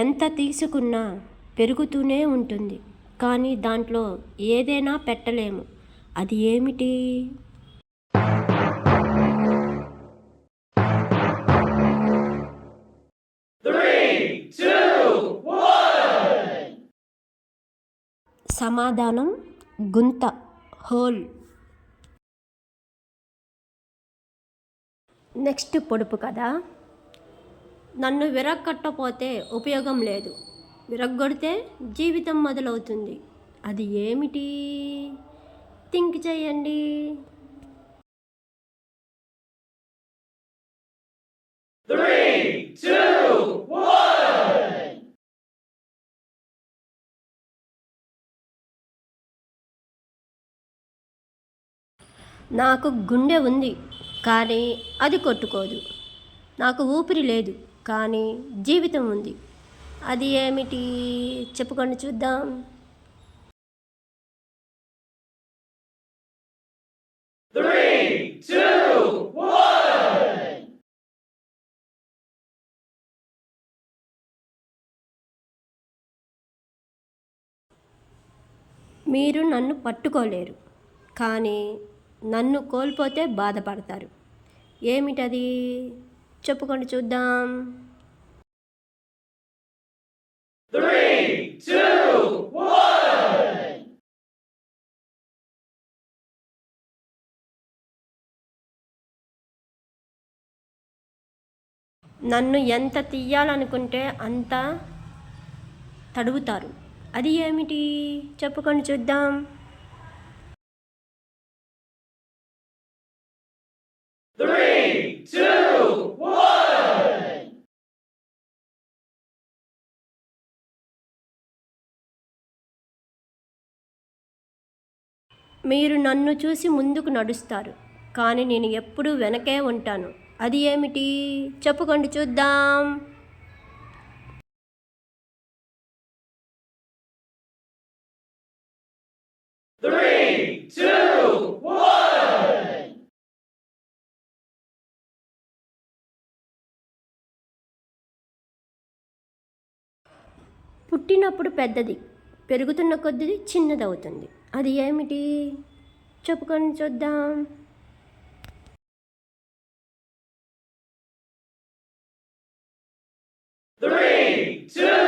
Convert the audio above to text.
ఎంత తీసుకున్నా పెరుగుతూనే ఉంటుంది, కానీ దాంట్లో ఏదైనా పెట్టలేము. అది ఏమిటి? సమాధానం గుంత, హోల్. నెక్స్ట్ పొడుపు కదా. నన్ను విరగ్గొట్టపోతే ఉపయోగం లేదు, విరగ్గొడితే జీవితం మొదలవుతుంది. అది ఏమిటి? థింక్ చేయండి. నాకు గుండె ఉంది, కానీ అది కొట్టుకోదు. నాకు ఊపిరి లేదు, కానీ జీవితం ఉంది. అది ఏమిటి? చెప్పుకొని చూద్దాం. మీరు నన్ను పట్టుకోలేరు, కానీ నన్ను కోల్పోతే బాధపడతారు. ఏమిటది? చెప్పుకొని చూద్దాం. నన్ను ఎంత తీయాలనుకుంటే అంత తడువుతారు. అది ఏమిటి? చెప్పుకొని చూద్దాం. మీరు నన్ను చూసి ముందుకు నడుస్తారు, కానీ నేను ఎప్పుడూ వెనకే ఉంటాను. అది ఏమిటి? చెప్పుకొని చూద్దాం. పుట్టినప్పుడు పెద్దది, పెరుగుతున్న కొద్దీ చిన్నదవుతుంది. అది ఏమిటి? చెప్పుకొని చూద్దాం. Three, two,